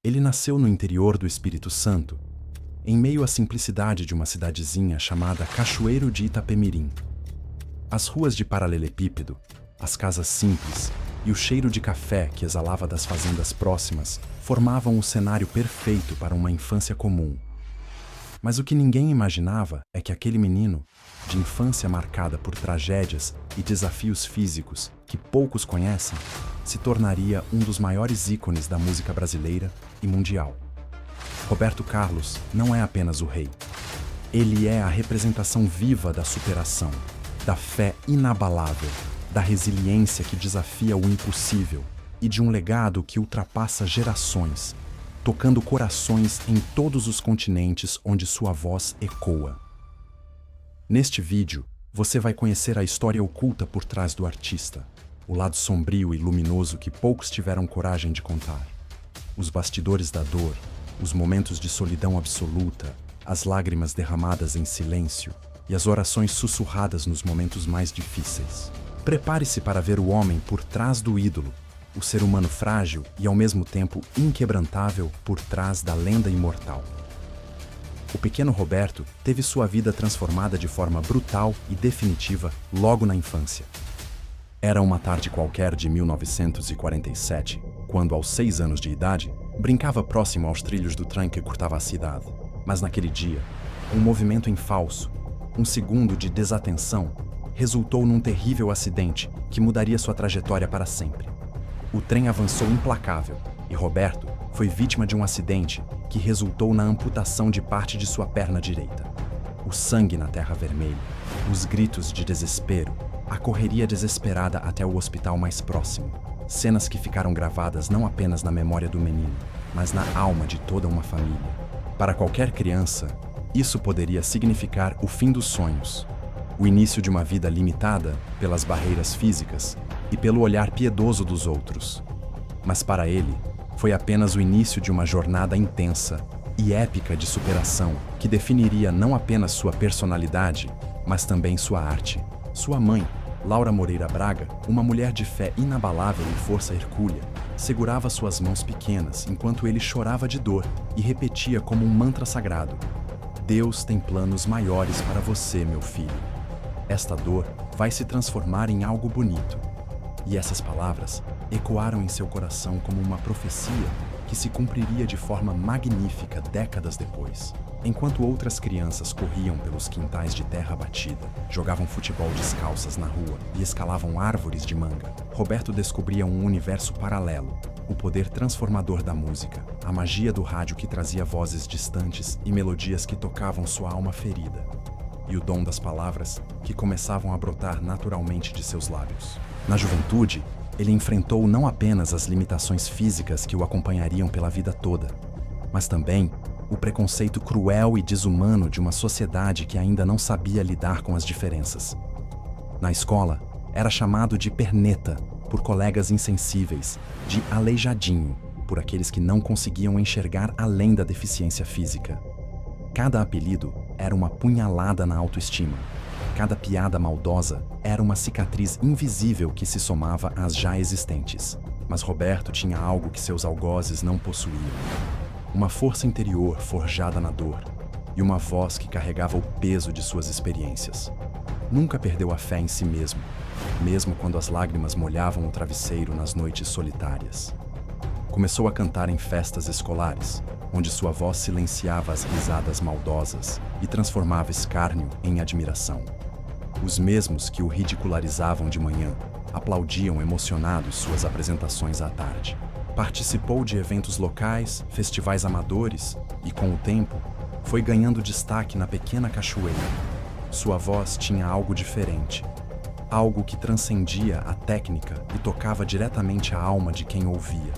Ele nasceu no interior do Espírito Santo, em meio à simplicidade de uma cidadezinha chamada Cachoeiro de Itapemirim. As ruas de paralelepípedo, as casas simples e o cheiro de café que exalava das fazendas próximas formavam o cenário perfeito para uma infância comum. Mas o que ninguém imaginava é que aquele menino, de infância marcada por tragédias e desafios físicos que poucos conhecem, se tornaria um dos maiores ícones da música brasileira e mundial. Roberto Carlos não é apenas o rei. Ele é a representação viva da superação, da fé inabalável, da resiliência que desafia o impossível e de um legado que ultrapassa gerações, tocando corações em todos os continentes onde sua voz ecoa. Neste vídeo, você vai conhecer a história oculta por trás do artista, o lado sombrio e luminoso que poucos tiveram coragem de contar, os bastidores da dor, os momentos de solidão absoluta, as lágrimas derramadas em silêncio e as orações sussurradas nos momentos mais difíceis. Prepare-se para ver o homem por trás do ídolo, o ser humano frágil e ao mesmo tempo inquebrantável por trás da lenda imortal. O pequeno Roberto teve sua vida transformada de forma brutal e definitiva logo na infância. Era uma tarde qualquer de 1947, quando, aos 6 anos de idade, brincava próximo aos trilhos do trem que cortava a cidade. Mas naquele dia, um movimento em falso, um segundo de desatenção, resultou num terrível acidente que mudaria sua trajetória para sempre. O trem avançou implacável e Roberto foi vítima de um acidente que resultou na amputação de parte de sua perna direita. O sangue na terra vermelha, os gritos de desespero, a correria desesperada até o hospital mais próximo. Cenas que ficaram gravadas não apenas na memória do menino, mas na alma de toda uma família. Para qualquer criança, isso poderia significar o fim dos sonhos, o início de uma vida limitada pelas barreiras físicas e pelo olhar piedoso dos outros. Mas para ele, foi apenas o início de uma jornada intensa e épica de superação que definiria não apenas sua personalidade, mas também sua arte. Sua mãe, Laura Moreira Braga, uma mulher de fé inabalável e força hercúlea, segurava suas mãos pequenas enquanto ele chorava de dor e repetia como um mantra sagrado: "Deus tem planos maiores para você, meu filho. Esta dor vai se transformar em algo bonito." E essas palavras ecoaram em seu coração como uma profecia que se cumpriria de forma magnífica décadas depois. Enquanto outras crianças corriam pelos quintais de terra batida, jogavam futebol descalças na rua e escalavam árvores de manga, Roberto descobria um universo paralelo, o poder transformador da música, a magia do rádio que trazia vozes distantes e melodias que tocavam sua alma ferida, e o dom das palavras que começavam a brotar naturalmente de seus lábios. Na juventude, ele enfrentou não apenas as limitações físicas que o acompanhariam pela vida toda, mas também o preconceito cruel e desumano de uma sociedade que ainda não sabia lidar com as diferenças. Na escola, era chamado de perneta por colegas insensíveis, de aleijadinho por aqueles que não conseguiam enxergar além da deficiência física. Cada apelido era uma punhalada na autoestima. Cada piada maldosa era uma cicatriz invisível que se somava às já existentes. Mas Roberto tinha algo que seus algozes não possuíam: uma força interior forjada na dor e uma voz que carregava o peso de suas experiências. Nunca perdeu a fé em si mesmo, mesmo quando as lágrimas molhavam o travesseiro nas noites solitárias. Começou a cantar em festas escolares, onde sua voz silenciava as risadas maldosas e transformava escárnio em admiração. Os mesmos que o ridicularizavam de manhã aplaudiam emocionados suas apresentações à tarde. Participou de eventos locais, festivais amadores e, com o tempo, foi ganhando destaque na pequena cachoeira. Sua voz tinha algo diferente, algo que transcendia a técnica e tocava diretamente a alma de quem ouvia.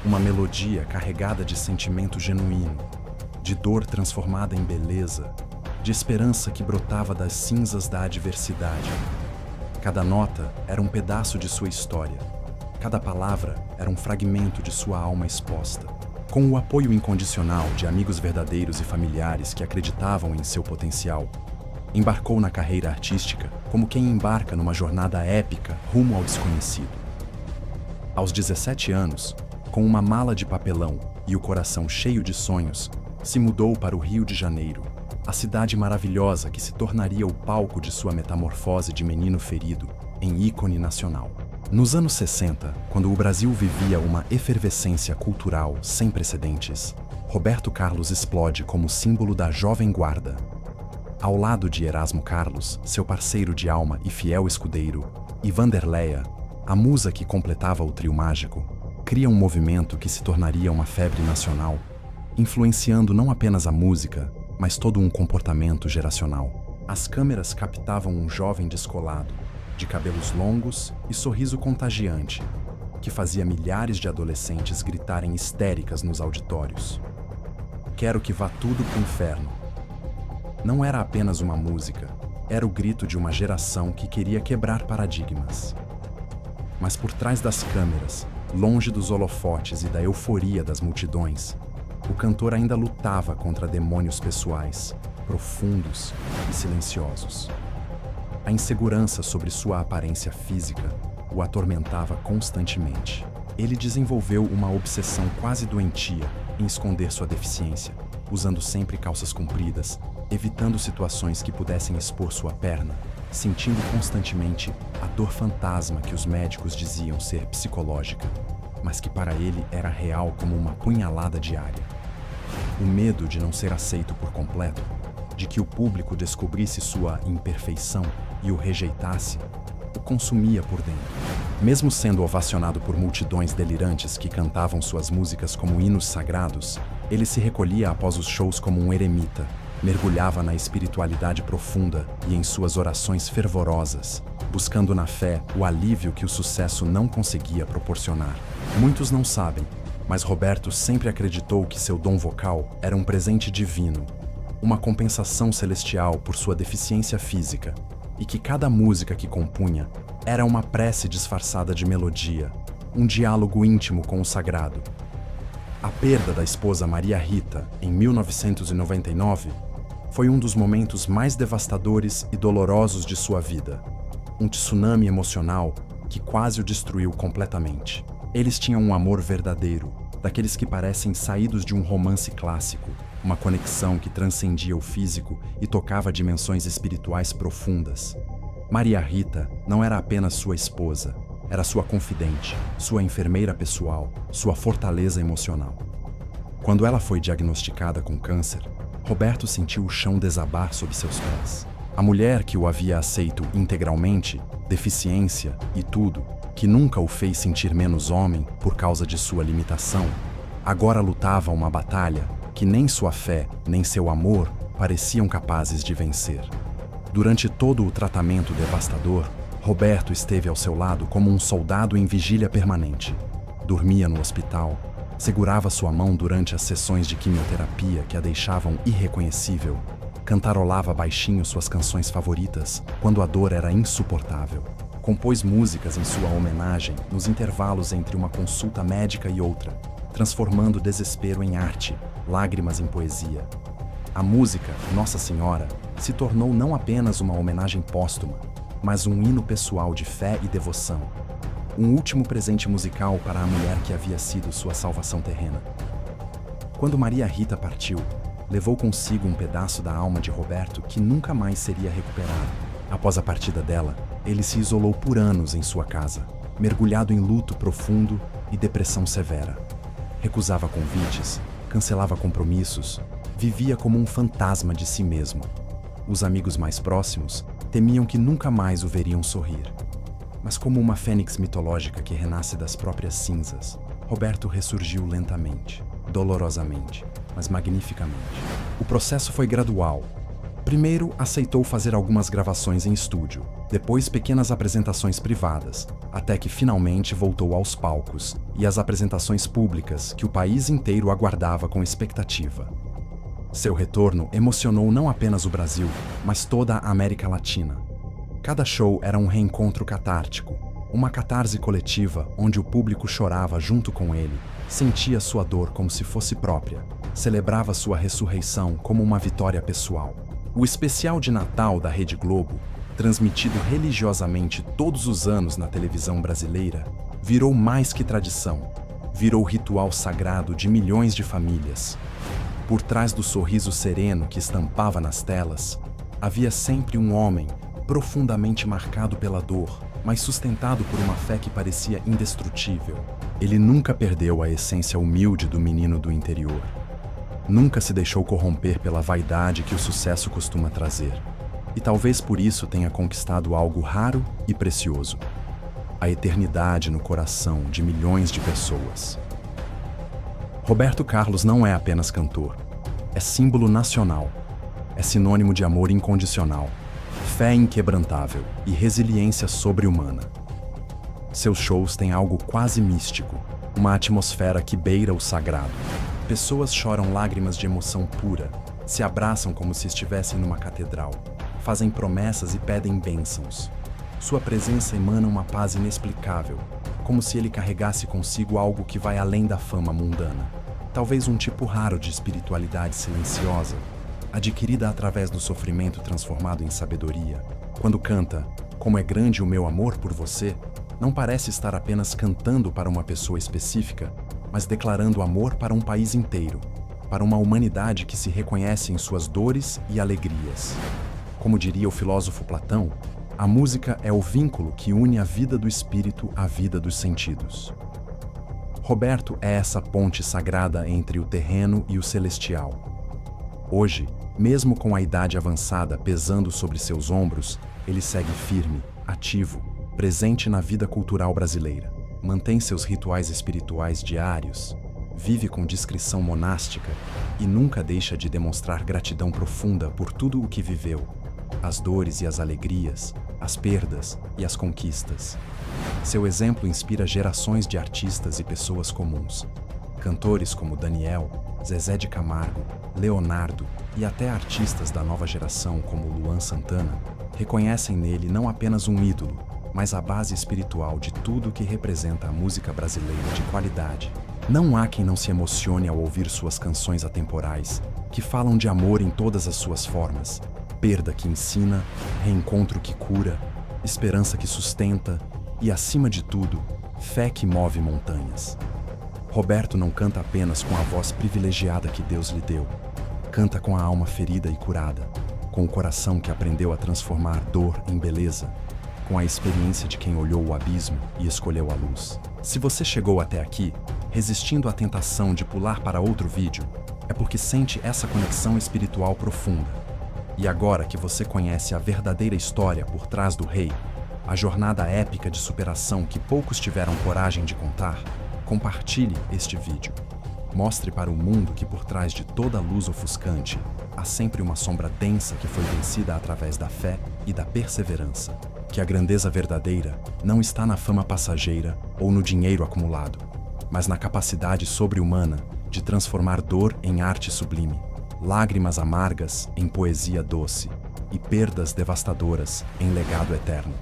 Uma melodia carregada de sentimento genuíno, de dor transformada em beleza, de esperança que brotava das cinzas da adversidade. Cada nota era um pedaço de sua história. Cada palavra era um fragmento de sua alma exposta. Com o apoio incondicional de amigos verdadeiros e familiares que acreditavam em seu potencial, embarcou na carreira artística como quem embarca numa jornada épica rumo ao desconhecido. Aos 17 anos, com uma mala de papelão, e o coração cheio de sonhos, se mudou para o Rio de Janeiro, a cidade maravilhosa que se tornaria o palco de sua metamorfose de menino ferido em ícone nacional. Nos anos 60, quando o Brasil vivia uma efervescência cultural sem precedentes, Roberto Carlos explode como símbolo da Jovem Guarda. Ao lado de Erasmo Carlos, seu parceiro de alma e fiel escudeiro, e Vanderleia, a musa que completava o trio mágico, cria um movimento que se tornaria uma febre nacional, influenciando não apenas a música, mas todo um comportamento geracional. As câmeras captavam um jovem descolado, de cabelos longos e sorriso contagiante, que fazia milhares de adolescentes gritarem histéricas nos auditórios. Quero que vá tudo pro inferno. Não era apenas uma música, era o grito de uma geração que queria quebrar paradigmas. Mas por trás das câmeras, longe dos holofotes e da euforia das multidões, o cantor ainda lutava contra demônios pessoais, profundos e silenciosos. A insegurança sobre sua aparência física o atormentava constantemente. Ele desenvolveu uma obsessão quase doentia em esconder sua deficiência, usando sempre calças compridas, evitando situações que pudessem expor sua perna, sentindo constantemente a dor fantasma que os médicos diziam ser psicológica, mas que para ele era real como uma punhalada diária. O medo de não ser aceito por completo, de que o público descobrisse sua imperfeição e o rejeitasse, o consumia por dentro. Mesmo sendo ovacionado por multidões delirantes que cantavam suas músicas como hinos sagrados, ele se recolhia após os shows como um eremita, mergulhava na espiritualidade profunda e em suas orações fervorosas, buscando na fé o alívio que o sucesso não conseguia proporcionar. Muitos não sabem, mas Roberto sempre acreditou que seu dom vocal era um presente divino, uma compensação celestial por sua deficiência física, e que cada música que compunha era uma prece disfarçada de melodia, um diálogo íntimo com o sagrado. A perda da esposa Maria Rita, em 1999, foi um dos momentos mais devastadores e dolorosos de sua vida. Um tsunami emocional que quase o destruiu completamente. Eles tinham um amor verdadeiro, daqueles que parecem saídos de um romance clássico, uma conexão que transcendia o físico e tocava dimensões espirituais profundas. Maria Rita não era apenas sua esposa, era sua confidente, sua enfermeira pessoal, sua fortaleza emocional. Quando ela foi diagnosticada com câncer, Roberto sentiu o chão desabar sob seus pés. A mulher que o havia aceito integralmente, deficiência e tudo, que nunca o fez sentir menos homem por causa de sua limitação, agora lutava uma batalha que nem sua fé nem seu amor pareciam capazes de vencer. Durante todo o tratamento devastador, Roberto esteve ao seu lado como um soldado em vigília permanente. Dormia no hospital, segurava sua mão durante as sessões de quimioterapia que a deixavam irreconhecível, cantarolava baixinho suas canções favoritas quando a dor era insuportável. Compôs músicas em sua homenagem nos intervalos entre uma consulta médica e outra, transformando desespero em arte, lágrimas em poesia. A música, Nossa Senhora, se tornou não apenas uma homenagem póstuma, mas um hino pessoal de fé e devoção. Um último presente musical para a mulher que havia sido sua salvação terrena. Quando Maria Rita partiu, levou consigo um pedaço da alma de Roberto que nunca mais seria recuperado. Após a partida dela, ele se isolou por anos em sua casa, mergulhado em luto profundo e depressão severa. Recusava convites, cancelava compromissos, vivia como um fantasma de si mesmo. Os amigos mais próximos temiam que nunca mais o veriam sorrir. Mas como uma fênix mitológica que renasce das próprias cinzas, Roberto ressurgiu lentamente, dolorosamente, mas magnificamente. O processo foi gradual. Primeiro, aceitou fazer algumas gravações em estúdio, depois pequenas apresentações privadas, até que finalmente voltou aos palcos e às apresentações públicas que o país inteiro aguardava com expectativa. Seu retorno emocionou não apenas o Brasil, mas toda a América Latina. Cada show era um reencontro catártico, uma catarse coletiva onde o público chorava junto com ele, sentia sua dor como se fosse própria, celebrava sua ressurreição como uma vitória pessoal. O especial de Natal da Rede Globo, transmitido religiosamente todos os anos na televisão brasileira, virou mais que tradição. virou ritual sagrado de milhões de famílias. Por trás do sorriso sereno que estampava nas telas, havia sempre um homem profundamente marcado pela dor, mas sustentado por uma fé que parecia indestrutível. Ele nunca perdeu a essência humilde do menino do interior. Nunca se deixou corromper pela vaidade que o sucesso costuma trazer. E talvez por isso tenha conquistado algo raro e precioso: a eternidade no coração de milhões de pessoas. Roberto Carlos não é apenas cantor. É símbolo nacional. É sinônimo de amor incondicional, fé inquebrantável e resiliência sobre-humana. Seus shows têm algo quase místico, uma atmosfera que beira o sagrado. Pessoas choram lágrimas de emoção pura, se abraçam como se estivessem numa catedral, fazem promessas e pedem bênçãos. Sua presença emana uma paz inexplicável, como se ele carregasse consigo algo que vai além da fama mundana. Talvez um tipo raro de espiritualidade silenciosa, adquirida através do sofrimento transformado em sabedoria. Quando canta "Como é grande o meu amor por você", não parece estar apenas cantando para uma pessoa específica, mas declarando amor para um país inteiro, para uma humanidade que se reconhece em suas dores e alegrias. Como diria o filósofo Platão, a música é o vínculo que une a vida do espírito à vida dos sentidos. Roberto é essa ponte sagrada entre o terreno e o celestial. Hoje, mesmo com a idade avançada pesando sobre seus ombros, ele segue firme, ativo, presente na vida cultural brasileira. Mantém seus rituais espirituais diários, vive com discrição monástica e nunca deixa de demonstrar gratidão profunda por tudo o que viveu, as dores e as alegrias, as perdas e as conquistas. Seu exemplo inspira gerações de artistas e pessoas comuns. Cantores como Daniel, Zezé de Camargo, Leonardo e até artistas da nova geração como Luan Santana reconhecem nele não apenas um ídolo, mas a base espiritual de tudo que representa a música brasileira de qualidade. Não há quem não se emocione ao ouvir suas canções atemporais, que falam de amor em todas as suas formas, perda que ensina, reencontro que cura, esperança que sustenta e, acima de tudo, fé que move montanhas. Roberto não canta apenas com a voz privilegiada que Deus lhe deu. Canta com a alma ferida e curada, com o coração que aprendeu a transformar dor em beleza, com a experiência de quem olhou o abismo e escolheu a luz. Se você chegou até aqui, resistindo à tentação de pular para outro vídeo, é porque sente essa conexão espiritual profunda. E agora que você conhece a verdadeira história por trás do rei, a jornada épica de superação que poucos tiveram coragem de contar, compartilhe este vídeo. Mostre para o mundo que por trás de toda luz ofuscante, há sempre uma sombra densa que foi vencida através da fé e da perseverança. Que a grandeza verdadeira não está na fama passageira ou no dinheiro acumulado, mas na capacidade sobre-humana de transformar dor em arte sublime, lágrimas amargas em poesia doce e perdas devastadoras em legado eterno.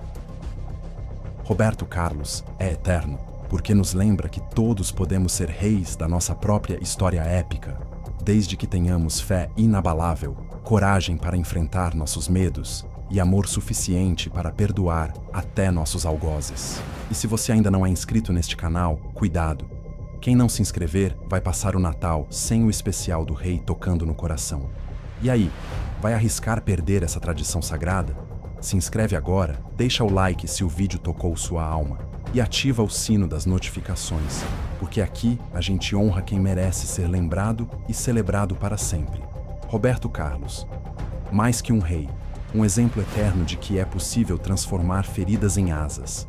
Roberto Carlos é eterno porque nos lembra que todos podemos ser reis da nossa própria história épica, desde que tenhamos fé inabalável, coragem para enfrentar nossos medos e amor suficiente para perdoar até nossos algozes. E se você ainda não é inscrito neste canal, cuidado! Quem não se inscrever vai passar o Natal sem o especial do rei tocando no coração. E aí, vai arriscar perder essa tradição sagrada? Se inscreve agora, deixa o like se o vídeo tocou sua alma e ativa o sino das notificações, porque aqui a gente honra quem merece ser lembrado e celebrado para sempre. Roberto Carlos, mais que um rei, um exemplo eterno de que é possível transformar feridas em asas,